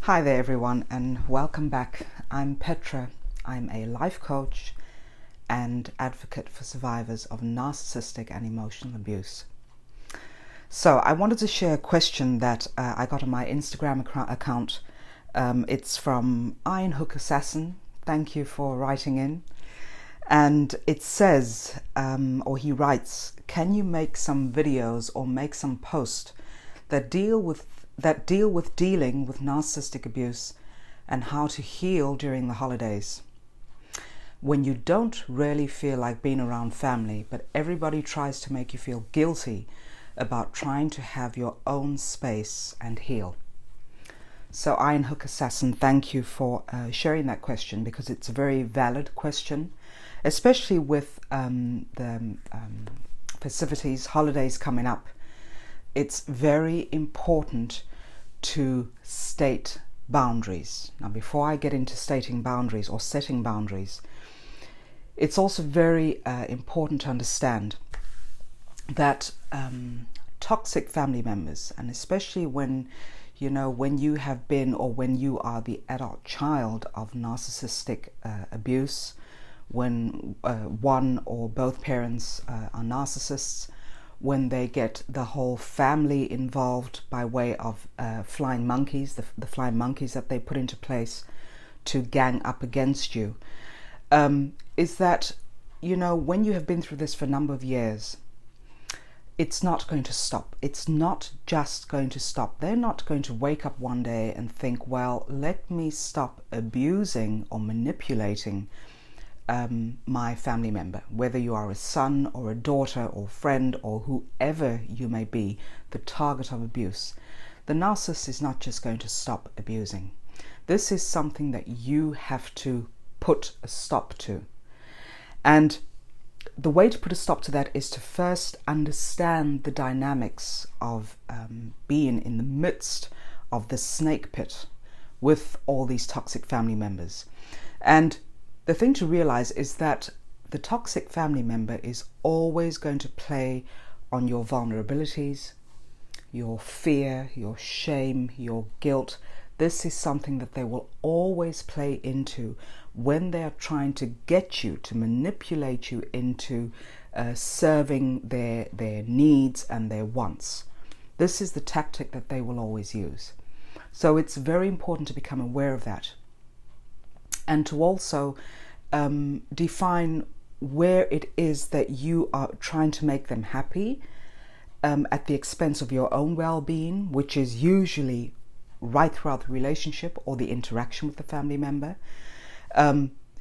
Hi there everyone and welcome back. I'm Petra. I'm a life coach and advocate for survivors of narcissistic and emotional abuse. So I wanted to share a question that I got on my Instagram account. It's from Iron Hook Assassin. Thank you for writing in. And it says, or he writes, can you make some videos or make some posts that deal with dealing with narcissistic abuse and how to heal during the holidays, when you don't really feel like being around family, but everybody tries to make you feel guilty about trying to have your own space and heal. So Iron Hook Assassin, thank you for sharing that question, because it's a very valid question, especially with the festivities, holidays coming up. It's very important to state boundaries. Now, before I get into stating boundaries or setting boundaries, it's also very important to understand that toxic family members, and especially when you have been, or when you are the adult child of narcissistic abuse, when one or both parents are narcissists, when they get the whole family involved by way of flying monkeys, the flying monkeys that they put into place to gang up against you, is that, when you have been through this for a number of years, it's not going to stop. It's not just going to stop. They're not going to wake up one day and think, well, let me stop abusing or manipulating my family member, whether you are a son or a daughter or friend or whoever you may be, the target of abuse. The narcissist is not just going to stop abusing. This is something that you have to put a stop to. And the way to put a stop to that is to first understand the dynamics of being in the midst of the snake pit with all these toxic family members. And the thing to realize is that the toxic family member is always going to play on your vulnerabilities, your fear, your shame, your guilt. This is something that they will always play into when they are trying to get you, to manipulate you into serving their needs and their wants. This is the tactic that they will always use. So it's very important to become aware of that, and to also define where it is that you are trying to make them happy at the expense of your own well-being, which is usually right throughout the relationship or the interaction with the family member.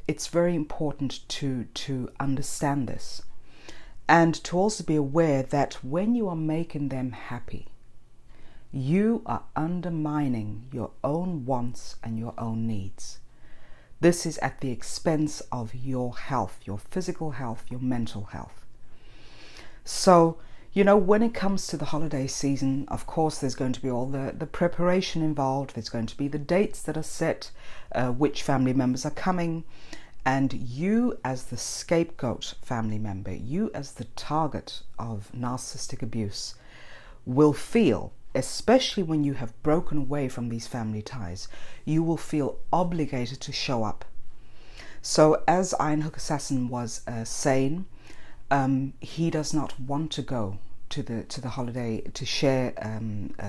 It's very important to understand this, and to also be aware that when you are making them happy, you are undermining your own wants and your own needs. This is at the expense of your health, your physical health, your mental health. So, when it comes to the holiday season, of course, there's going to be all the preparation involved. There's going to be the dates that are set, which family members are coming. And you as the scapegoat family member, you as the target of narcissistic abuse, will feel, especially when you have broken away from these family ties, you will feel obligated to show up. So as Iron Hook Assassin was saying, he does not want to go to the holiday, to share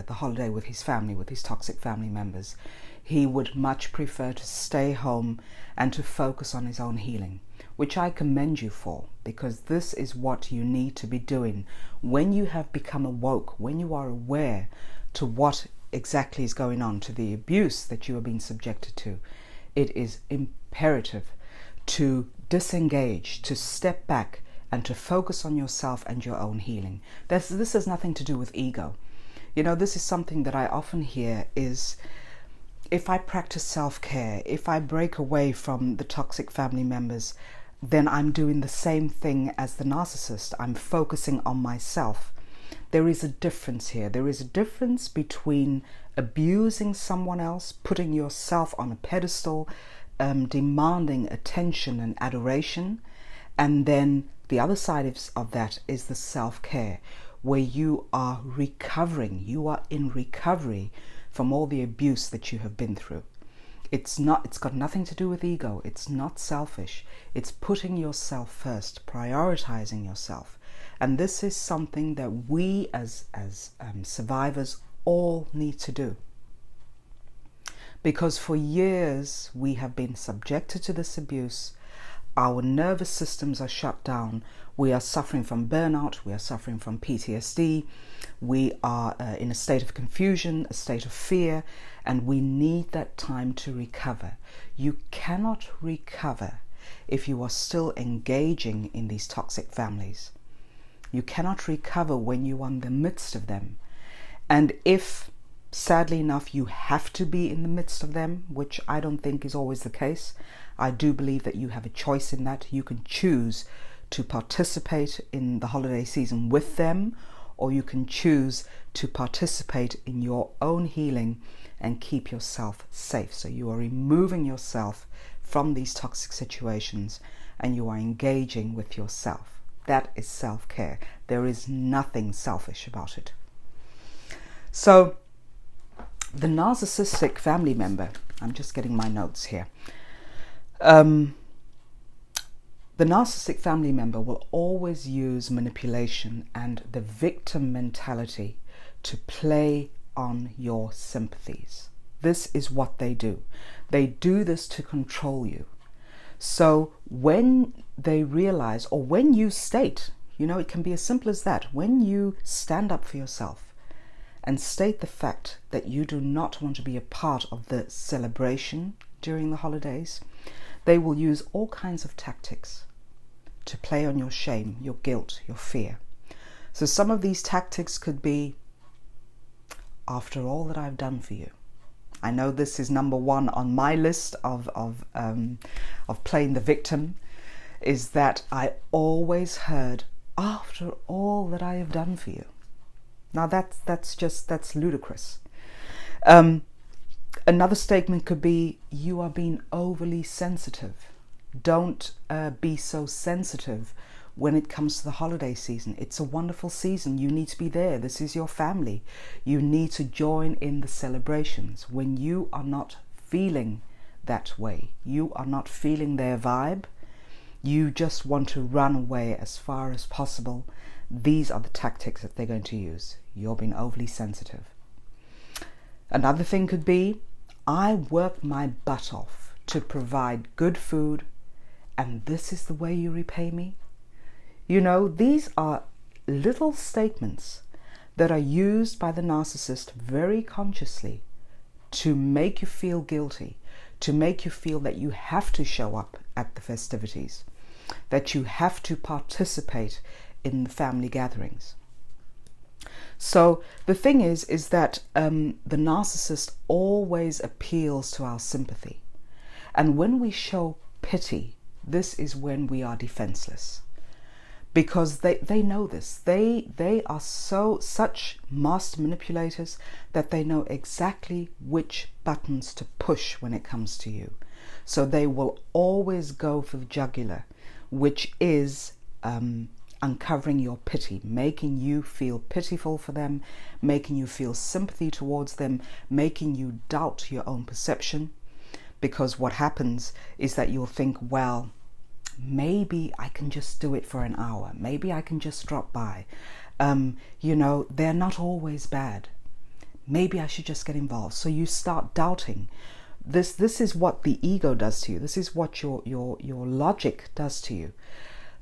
the holiday with his family, with his toxic family members. He would much prefer to stay home and to focus on his own healing, which I commend you for, because this is what you need to be doing when you have become awoke, when you are aware to what exactly is going on, to the abuse that you are being subjected to. It is imperative to disengage, to step back, and to focus on yourself and your own healing. This has nothing to do with ego. This is something that I often hear is, if I practice self-care, if I break away from the toxic family members, then I'm doing the same thing as the narcissist. I'm focusing on myself. There is a difference here. There is a difference between abusing someone else, putting yourself on a pedestal, demanding attention and adoration, and then the other side of that is the self-care, where you are recovering. You are in recovery from all the abuse that you have been through. It's got nothing to do with ego. It's not selfish. It's putting yourself first, prioritizing yourself. And this is something that we as survivors all need to do. Because for years we have been subjected to this abuse. Our nervous systems are shut down. We are suffering from burnout. We are suffering from PTSD. We are in a state of confusion, a state of fear, and we need that time to recover. You cannot recover if you are still engaging in these toxic families. You cannot recover when you are in the midst of them. And if, sadly enough, you have to be in the midst of them, which I don't think is always the case, I do believe that you have a choice in that. You can choose to participate in the holiday season with them, or you can choose to participate in your own healing and keep yourself safe. So you are removing yourself from these toxic situations and you are engaging with yourself. That is self-care. There is nothing selfish about it. So the narcissistic family member, I'm just getting my notes here. The narcissistic family member will always use manipulation and the victim mentality to play on your sympathies. This is what they do. They do this to control you. So when they realize, or when you state, it can be as simple as that. When you stand up for yourself and state the fact that you do not want to be a part of the celebration during the holidays, they will use all kinds of tactics to play on your shame, your guilt, your fear. So some of these tactics could be, after all that I've done for you. I know this is number one on my list of playing the victim, is that I always heard, after all that I have done for you. Now that's ludicrous. Another statement could be, you are being overly sensitive. Don't be so sensitive when it comes to the holiday season. It's a wonderful season. You need to be there. This is your family. You need to join in the celebrations. When you are not feeling that way, you are not feeling their vibe, you just want to run away as far as possible, these are the tactics that they're going to use. You're being overly sensitive. Another thing could be, I work my butt off to provide good food, and this is the way you repay me? These are little statements that are used by the narcissist very consciously to make you feel guilty, to make you feel that you have to show up at the festivities, that you have to participate in the family gatherings. So the thing is that the narcissist always appeals to our sympathy. And when we show pity, this is when we are defenseless. Because they know this. They are such master manipulators that they know exactly which buttons to push when it comes to you. So they will always go for the jugular, which is uncovering your pity, making you feel pitiful for them, making you feel sympathy towards them, making you doubt your own perception. Because what happens is that you'll think, well, maybe I can just do it for an hour. Maybe I can just drop by. They're not always bad. Maybe I should just get involved. So you start doubting. This is what the ego does to you. This is what your logic does to you.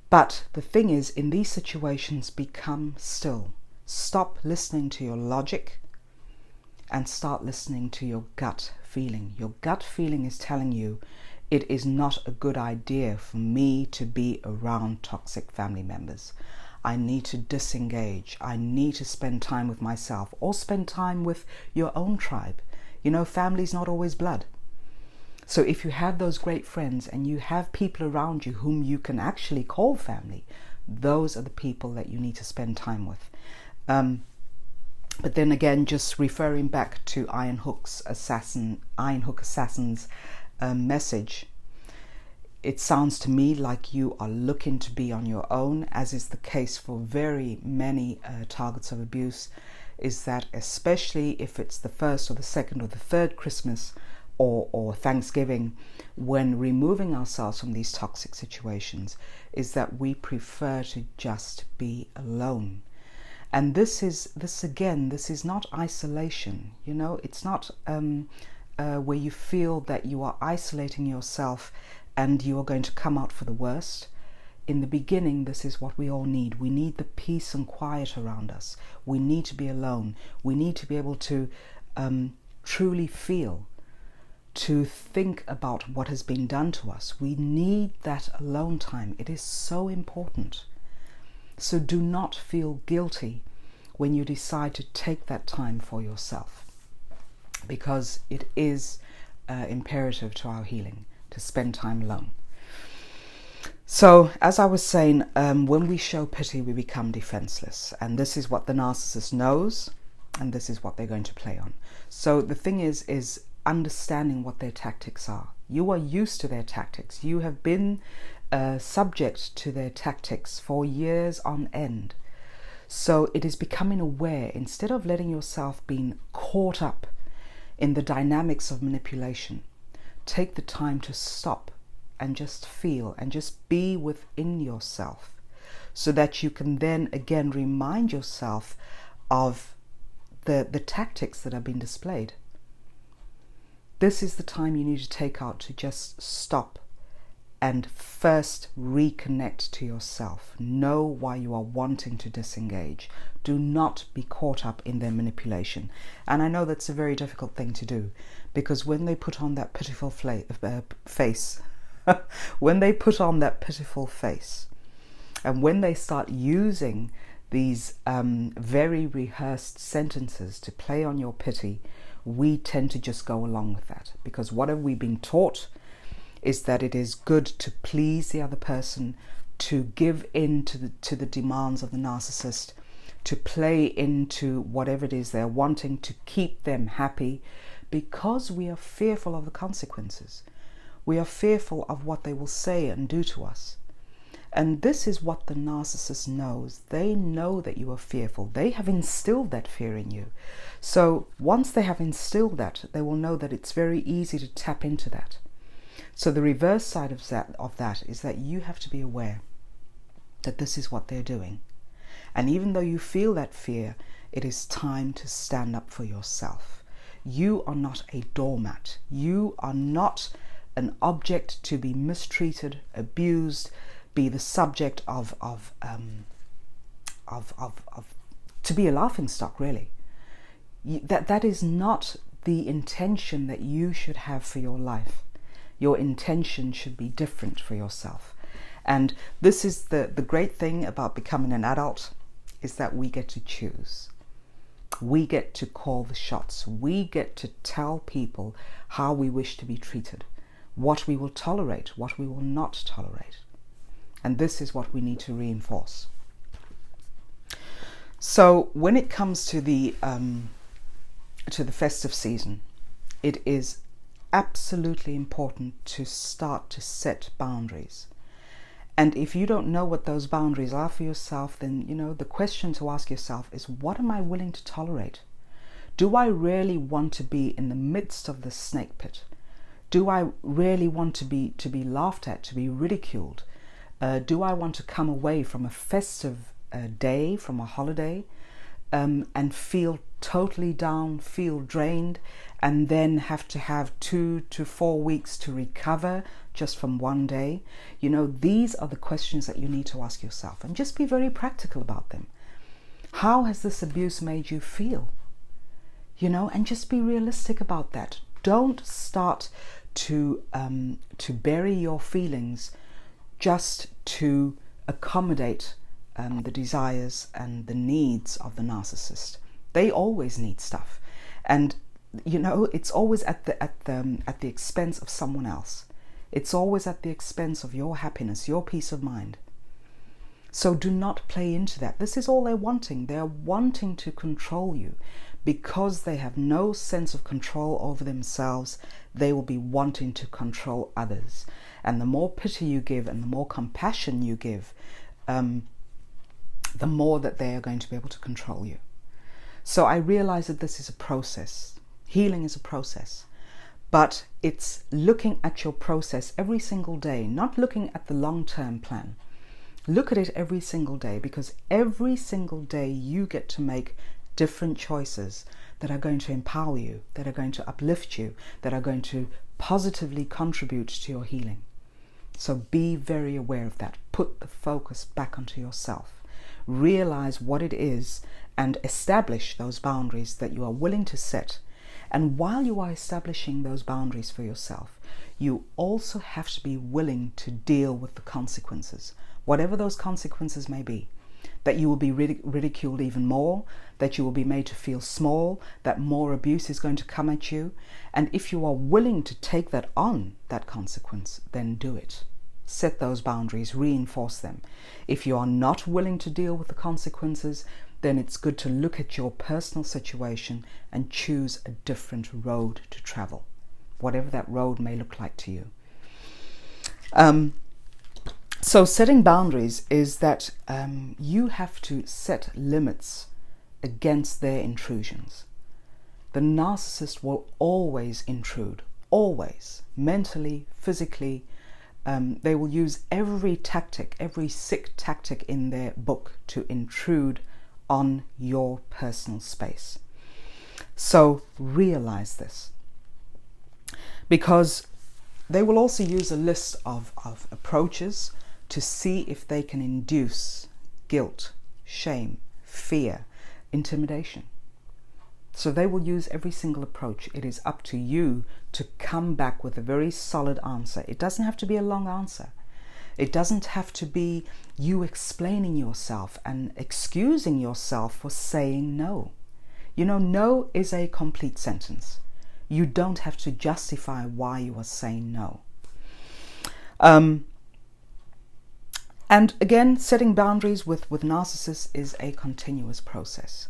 But the thing is, in these situations, become still. Stop listening to your logic and start listening to your gut feeling. Your gut feeling is telling you it is not a good idea for me to be around toxic family members. I need to disengage. I need to spend time with myself, or spend time with your own tribe. Family's not always blood. So if you have those great friends and you have people around you whom you can actually call family, those are the people that you need to spend time with. But then again, just referring back to Iron Hook Assassin's message, it sounds to me like you are looking to be on your own, as is the case for very many targets of abuse. is that, especially if it's the first or the second or the third Christmas or Thanksgiving, when removing ourselves from these toxic situations, is that we prefer to just be alone. And this is not isolation. It's not where you feel that you are isolating yourself and you are going to come out for the worst. In the beginning, this is what we all need. We need the peace and quiet around us. We need to be alone. We need to be able to truly feel, to think about what has been done to us. We need that alone time. It is so important. So do not feel guilty when you decide to take that time for yourself, because it is imperative to our healing to spend time alone. So, as I was saying, when we show pity, we become defenseless. And this is what the narcissist knows, and this is what they're going to play on. So the thing is understanding what their tactics are. You are used to their tactics. You have been subject to their tactics for years on end. So it is becoming aware, instead of letting yourself being caught up in the dynamics of manipulation. Take the time to stop and just feel and just be within yourself, so that you can then again remind yourself of the tactics that have been displayed. This is the time you need to take out to just stop and first reconnect to yourself. Know why you are wanting to disengage. Do not be caught up in their manipulation. And I know that's a very difficult thing to do, because when they put on that pitiful face, when they put on that pitiful face, and when they start using these very rehearsed sentences to play on your pity, we tend to just go along with that. Because what have we been taught is that it is good to please the other person, to give in to the demands of the narcissist, to play into whatever it is they're wanting, to keep them happy, because we are fearful of the consequences. We are fearful of what they will say and do to us. And this is what the narcissist knows. They know that you are fearful. They have instilled that fear in you. So once they have instilled that, they will know that it's very easy to tap into that. So the reverse side of that is that you have to be aware that this is what they're doing. And even though you feel that fear, it is time to stand up for yourself. You are not a doormat. You are not an object to be mistreated, abused, be the subject of to be a laughingstock, really. That is not the intention that you should have for your life. Your intention should be different for yourself. And this is the great thing about becoming an adult, is that we get to choose. We get to call the shots. We get to tell people how we wish to be treated, what we will tolerate, what we will not tolerate. And this is what we need to reinforce. So when it comes to the festive season, it is absolutely important to start to set boundaries. And if you don't know what those boundaries are for yourself, then, the question to ask yourself is, what am I willing to tolerate? Do I really want to be in the midst of the snake pit? Do I really want to be laughed at, to be ridiculed? Do I want to come away from a festive day, from a holiday, and feel totally down, feel drained, and then have to have 2 to 4 weeks to recover just from one day? These are the questions that you need to ask yourself, and just be very practical about them. How has this abuse made you feel? And just be realistic about that. Don't start to bury your feelings just to accommodate the desires and the needs of the narcissist. They always need stuff, and it's always at the expense of someone else. It's always at the expense of your happiness, your peace of mind. So do not play into that. This is all they're wanting. They're wanting to control you. Because they have no sense of control over themselves, they will be wanting to control others. And the more pity you give and the more compassion you give, the more that they are going to be able to control you. So I realize that this is a process. Healing is a process. But it's looking at your process every single day, not looking at the long-term plan. Look at it every single day, because every single day you get to make different choices that are going to empower you, that are going to uplift you, that are going to positively contribute to your healing. So be very aware of that. Put the focus back onto yourself. Realize what it is and establish those boundaries that you are willing to set. And while you are establishing those boundaries for yourself, you also have to be willing to deal with the consequences, whatever those consequences may be. That you will be ridiculed even more, that you will be made to feel small, that more abuse is going to come at you. And if you are willing to take that on, that consequence, then do it. Set those boundaries, reinforce them. If you are not willing to deal with the consequences, then it's good to look at your personal situation and choose a different road to travel, whatever that road may look like to you. So setting boundaries is that you have to set limits against their intrusions. The narcissist will always intrude, always, mentally, physically. They will use every tactic, every sick tactic in their book to intrude on your personal space. So realize this, because they will also use a list of approaches to see if they can induce guilt, shame, fear, intimidation. So they will use every single approach. It is up to you to come back with a very solid answer. It doesn't have to be a long answer. It doesn't have to be you explaining yourself and excusing yourself for saying no. You know, no is a complete sentence. You don't have to justify why you are saying no. And again, setting boundaries with narcissists is a continuous process.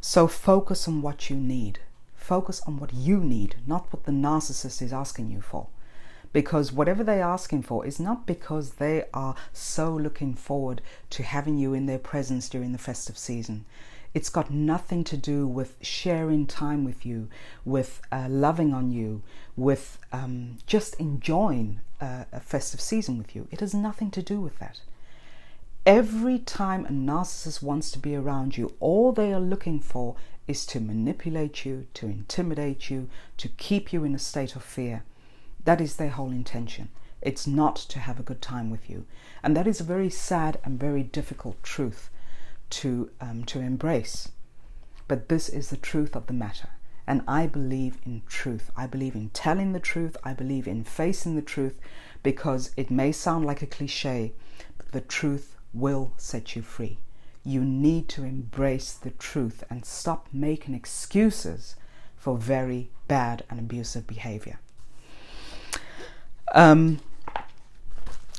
So focus on what you need. Focus on what you need, not what the narcissist is asking you for. Because whatever they're asking for is not because they are so looking forward to having you in their presence during the festive season. It's got nothing to do with sharing time with you, with loving on you, with just enjoying a festive season with you. It has nothing to do with that. Every time a narcissist wants to be around you, all they are looking for is to manipulate you, to intimidate you, to keep you in a state of fear. That is their whole intention. It's not to have a good time with you. And that is a very sad and very difficult truth to embrace. But this is the truth of the matter. And I believe in truth. I believe in telling the truth. I believe in facing the truth, because it may sound like a cliche, but the truth will set you free. You need to embrace the truth and stop making excuses for very bad and abusive behavior.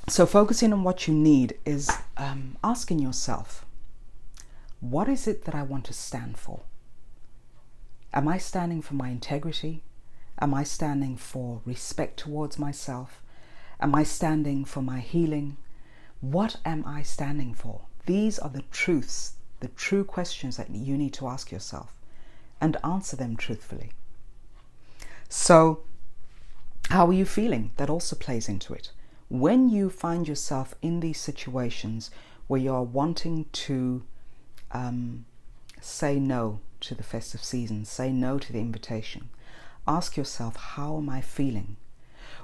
So focusing on what you need is asking yourself, what is it that I want to stand for? Am I standing for my integrity? Am I standing for respect towards myself? Am I standing for my healing? What am I standing for? These are the truths, the true questions that you need to ask yourself, and answer them truthfully. So, how are you feeling? That also plays into it. When you find yourself in these situations where you are wanting to say no to the festive season, say no to the invitation, ask yourself, how am I feeling?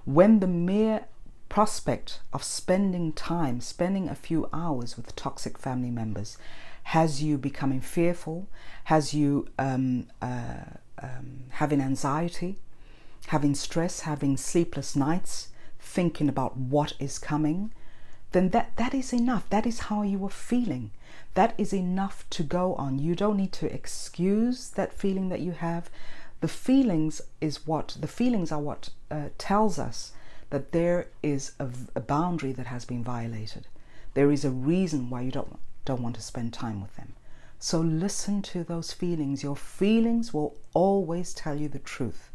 When the mere prospect of spending a few hours with toxic family members has you becoming fearful, has you having anxiety, having stress, having sleepless nights, thinking about what is coming, then that is enough. That is how you are feeling. That is enough to go on. You don't need to excuse that feeling that you have. The feelings are what tells us that there is a boundary that has been violated. There is a reason why you don't want to spend time with them. So listen to those feelings. Your feelings will always tell you the truth.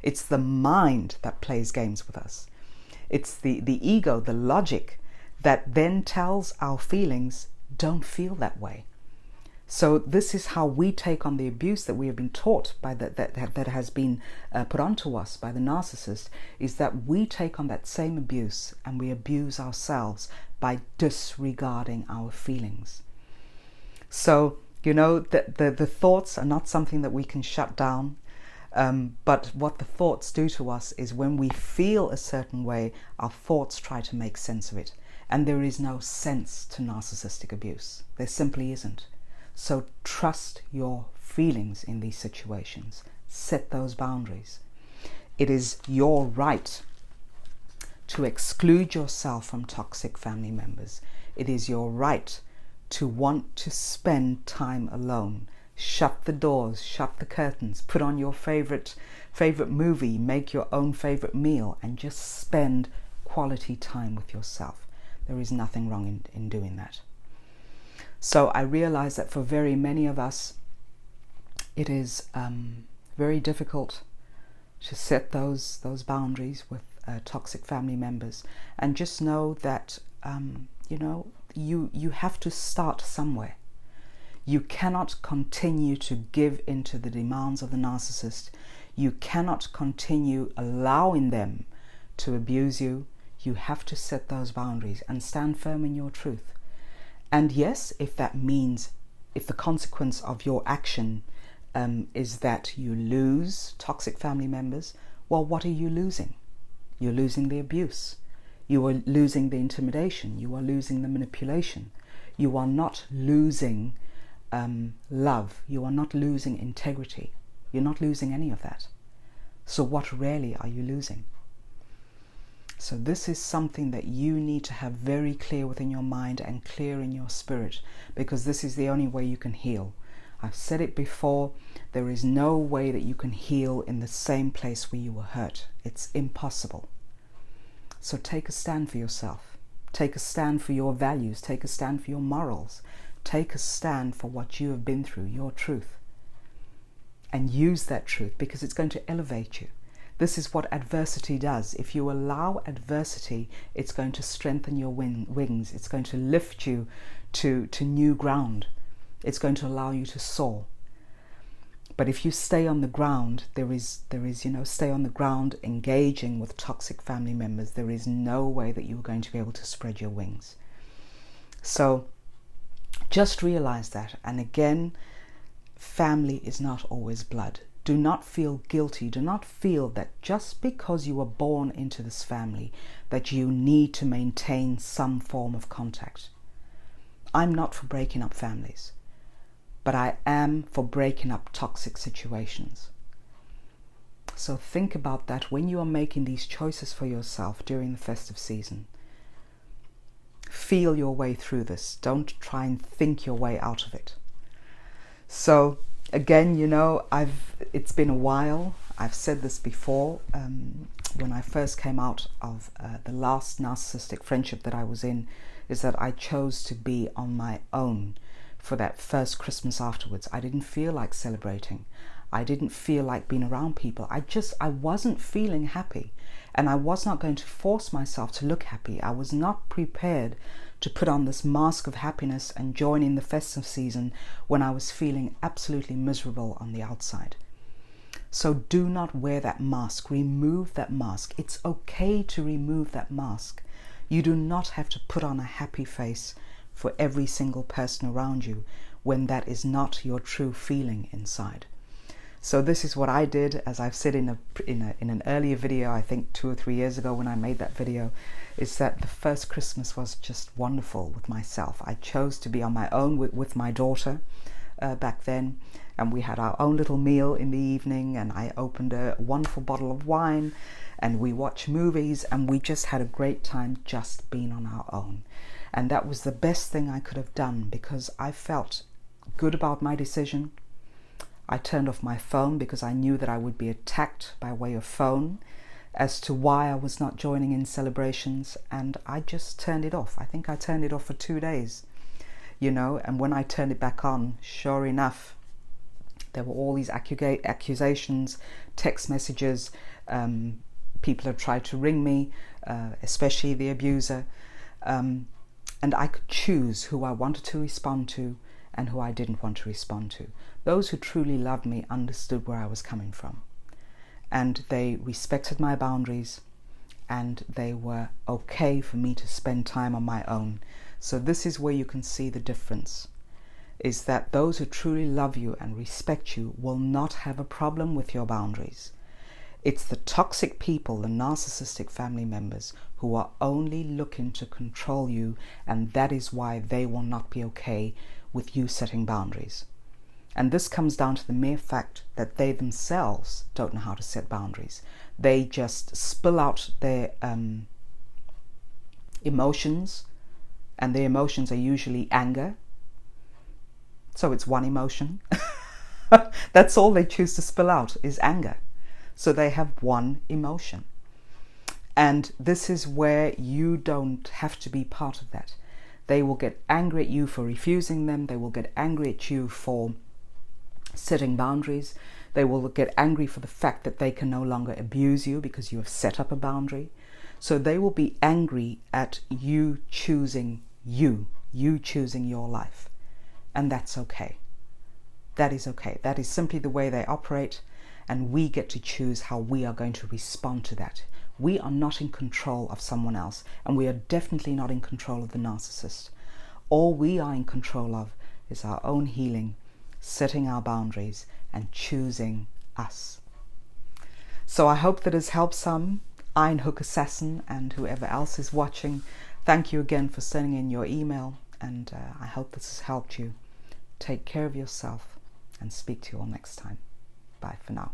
It's the mind that plays games with us. It's the ego, the logic, that then tells our feelings, don't feel that way. So this is how we take on the abuse that we have been taught by that has been put onto us by the narcissist, is that we take on that same abuse and we abuse ourselves by disregarding our feelings. So, the thoughts are not something that we can shut down. But what the thoughts do to us is when we feel a certain way, our thoughts try to make sense of it. And there is no sense to narcissistic abuse. There simply isn't. So trust your feelings in these situations. Set those boundaries. It is your right to exclude yourself from toxic family members. It is your right to want to spend time alone. Shut the doors, shut the curtains, put on your favorite movie, make your own favorite meal, and just spend quality time with yourself. There is nothing wrong in doing that. So I realize that for very many of us, it is very difficult to set those boundaries with toxic family members, and just know that you have to start somewhere. You cannot continue to give into the demands of the narcissist. You cannot continue allowing them to abuse you. You have to set those boundaries and stand firm in your truth. And yes, if the consequence of your action is that you lose toxic family members, well, what are you losing? You're losing the abuse. You are losing the intimidation. You are losing the manipulation. You are not losing love. You are not losing integrity. You're not losing any of that. So what really are you losing? So this is something that you need to have very clear within your mind and clear in your spirit, because this is the only way you can heal. I've said it before, there is no way that you can heal in the same place where you were hurt. It's impossible. So take a stand for yourself. Take a stand for your values. Take a stand for your morals. Take a stand for what you have been through, your truth. And use that truth, because it's going to elevate you. This is what adversity does. If you allow adversity, it's going to strengthen your wings. It's going to lift you to new ground. It's going to allow you to soar. But if you stay on the ground, stay on the ground engaging with toxic family members, there is no way that you're going to be able to spread your wings. So just realize that. And again, family is not always blood. Do not feel guilty. Do not feel that just because you were born into this family that you need to maintain some form of contact. I'm not for breaking up families, but I am for breaking up toxic situations. So think about that when you are making these choices for yourself during the festive season. Feel your way through this. Don't try and think your way out of it. So again, it's been a while. I've said this before. When I first came out of the last narcissistic friendship that I was in, is that I chose to be on my own for that first Christmas afterwards. I didn't feel like celebrating. I didn't feel like being around people. I wasn't feeling happy, and I was not going to force myself to look happy. I was not prepared to put on this mask of happiness and join in the festive season when I was feeling absolutely miserable on the outside. So do not wear that mask. Remove that mask. It's okay to remove that mask. You do not have to put on a happy face for every single person around you when that is not your true feeling inside. So this is what I did, as I've said in an earlier video, I think 2 or 3 years ago when I made that video, is that the first Christmas was just wonderful with myself. I chose to be on my own with my daughter back then, and we had our own little meal in the evening, and I opened a wonderful bottle of wine, and we watched movies, and we just had a great time just being on our own. And that was the best thing I could have done, because I felt good about my decision. I turned off my phone because I knew that I would be attacked by way of phone as to why I was not joining in celebrations, and I just turned it off. I think I turned it off for 2 days, and when I turned it back on, sure enough, there were all these accusations, text messages. People have tried to ring me, especially the abuser, and I could choose who I wanted to respond to and who I didn't want to respond to. Those who truly loved me understood where I was coming from, and they respected my boundaries, and they were okay for me to spend time on my own. So this is where you can see the difference, is that those who truly love you and respect you will not have a problem with your boundaries. It's the toxic people, the narcissistic family members, who are only looking to control you, and that is why they will not be okay with you setting boundaries. And this comes down to the mere fact that they themselves don't know how to set boundaries. They just spill out their emotions, and their emotions are usually anger. So it's one emotion. That's all they choose to spill out is anger. So they have one emotion. And this is where you don't have to be part of that. They will get angry at you for refusing them. They will get angry at you for setting boundaries. They will get angry for the fact that they can no longer abuse you because you have set up a boundary. So they will be angry at you choosing you choosing your life. And that's okay. That is okay. That is simply the way they operate, and we get to choose how we are going to respond to that. We are not in control of someone else, and we are definitely not in control of the narcissist. All we are in control of is our own healing, setting our boundaries, and choosing us. So I hope that has helped some. Iron Hook Assassin and whoever else is watching, thank you again for sending in your email, and I hope this has helped you. Take care of yourself, and speak to you all next time. Bye for now.